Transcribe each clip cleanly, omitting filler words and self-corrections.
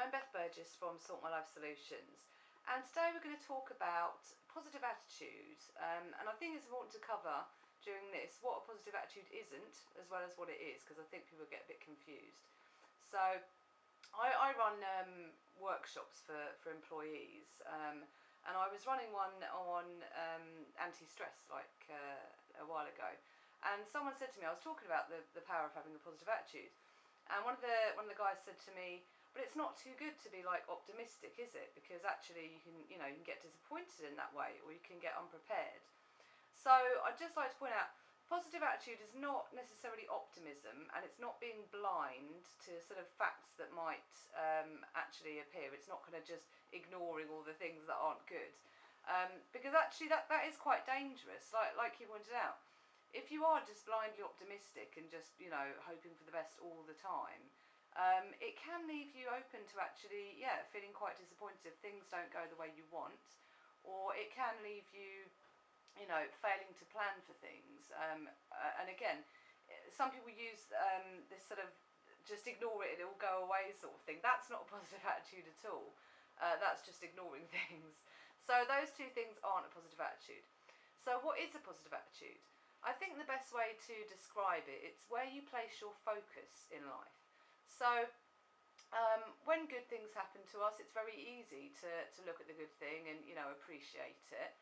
I'm Beth Burgess from Sort My Life Solutions, and today we're going to talk about positive attitude, and I think it's important to cover during this what a positive attitude isn't as well as what it is, because I think people get a bit confused. So I run workshops for employees, and I was running one on anti-stress a while ago, and someone said to me, I was talking about the power of having a positive attitude, and one of the guys said to me, but it's not too good to be like optimistic, is it? Because actually you can get disappointed in that way, or you can get unprepared. So I'd just like to point out, positive attitude is not necessarily optimism, and it's not being blind to sort of facts that might actually appear. It's not kind of just ignoring all the things that aren't good, because actually that is quite dangerous. Like you pointed out, if you are just blindly optimistic and just hoping for the best all the time, it can leave you open to actually feeling quite disappointed if things don't go the way you want, or it can leave you failing to plan for things, and again, some people use this sort of just ignore it and it will go away sort of thing. That's not a positive attitude at all. That's just ignoring things. So those two things aren't a positive attitude. So what is a positive attitude? I think the best way to describe it, it's where you place your focus in life. So when good things happen to us, it's very easy to look at the good thing and appreciate it.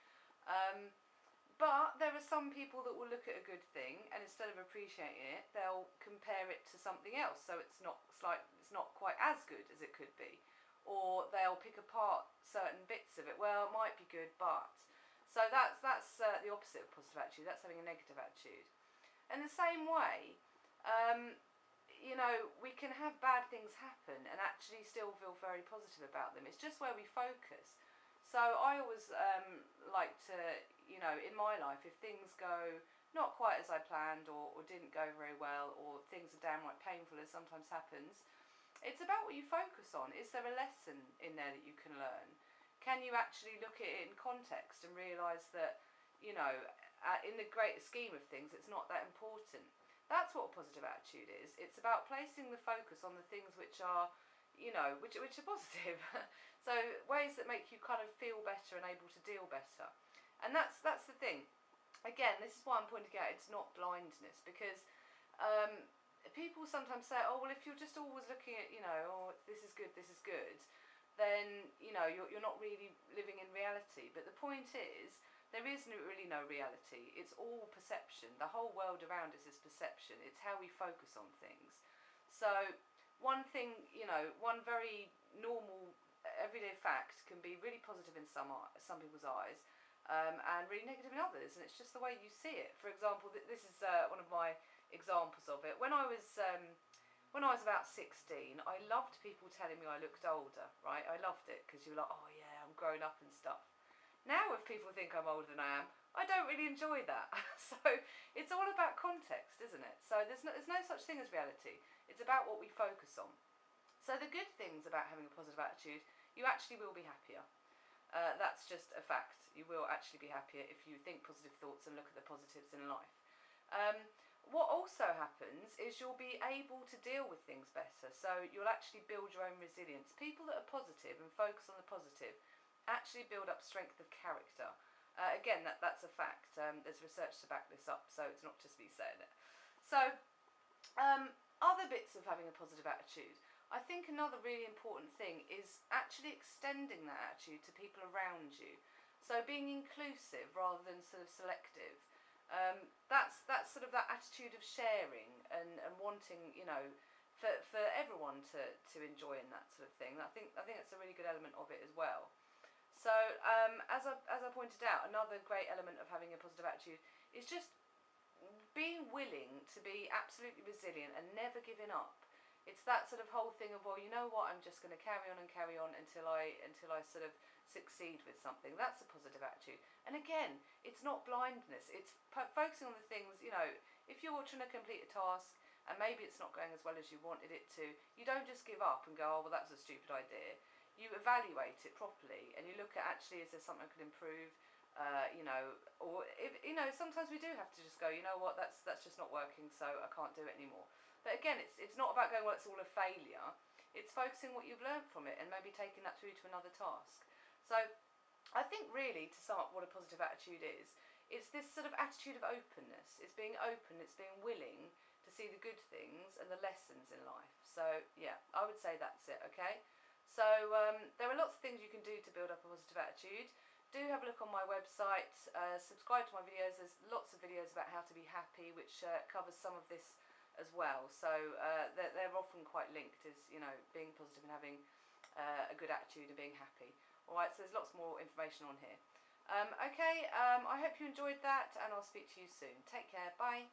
But there are some people that will look at a good thing, and instead of appreciating it, they'll compare it to something else. So it's not quite as good as it could be, or they'll pick apart certain bits of it. Well, it might be good, but so that's the opposite of positive attitude. That's having a negative attitude. In the same way, we can have bad things happen and actually still feel very positive about them. It's just where we focus. So I always like to, in my life, if things go not quite as I planned, or didn't go very well, or things are downright painful, as sometimes happens, it's about what you focus on. Is there a lesson in there that you can learn? Can you actually look at it in context and realise that, in the greater scheme of things, it's not that important? That's what a positive attitude is. It's about placing the focus on the things which are, which are positive. So ways that make you kind of feel better and able to deal better. And that's the thing. Again, this is why I'm pointing out it's not blindness, because people sometimes say, oh, well, if you're just always looking at, oh, this is good, then, you're not really living in reality. But the point is, there is really no reality. It's all perception. The whole world around us is perception. It's how we focus on things. So one thing, one very normal, everyday fact can be really positive in some people's eyes, and really negative in others. And it's just the way you see it. For example, this is one of my examples of it. When I was about 16, I loved people telling me I looked older, right? I loved it, because you were like, oh yeah, I'm grown up and stuff. Now if people think I'm older than I am, I don't really enjoy that. So it's all about context, isn't it? So there's no such thing as reality. It's about what we focus on. So the good things about having a positive attitude, you actually will be happier. That's just a fact. You will actually be happier if you think positive thoughts and look at the positives in life. What also happens is you'll be able to deal with things better. So you'll actually build your own resilience. People that are positive and focus on the positive actually build up strength of character. Again, that's a fact. There's research to back this up, so it's not just me saying it. So other bits of having a positive attitude, I think another really important thing is actually extending that attitude to people around you. So being inclusive rather than sort of selective. That's sort of that attitude of sharing and wanting, for everyone to enjoy in that sort of thing. I think that's a really good element of it as well. So as I pointed out, another great element of having a positive attitude is just being willing to be absolutely resilient and never giving up. It's that sort of whole thing of, well, you know what, I'm just going to carry on until I sort of succeed with something. That's a positive attitude. And again, it's not blindness. It's focusing on the things, if you're trying to complete a task and maybe it's not going as well as you wanted it to, you don't just give up and go, oh, well, that was a stupid idea. You evaluate it properly and you look at, actually, is there something I could improve? Or if, sometimes we do have to just go, you know what, that's just not working, so I can't do it anymore. But again, it's not about going, well, it's all a failure. it's focusing what you've learnt from it and maybe taking that through to another task. So I think really, to sum up what a positive attitude is, it's this sort of attitude of openness. It's being open, it's being willing to see the good things and the lessons in life. So yeah, I would say that's it, okay? So there are lots of things you can do to build up a positive attitude. Do have a look on my website, subscribe to my videos. There's lots of videos about how to be happy, which covers some of this as well. So they're often quite linked, as you know, being positive and having a good attitude and being happy. Alright, so there's lots more information on here. Okay, I hope you enjoyed that, and I'll speak to you soon. Take care, bye.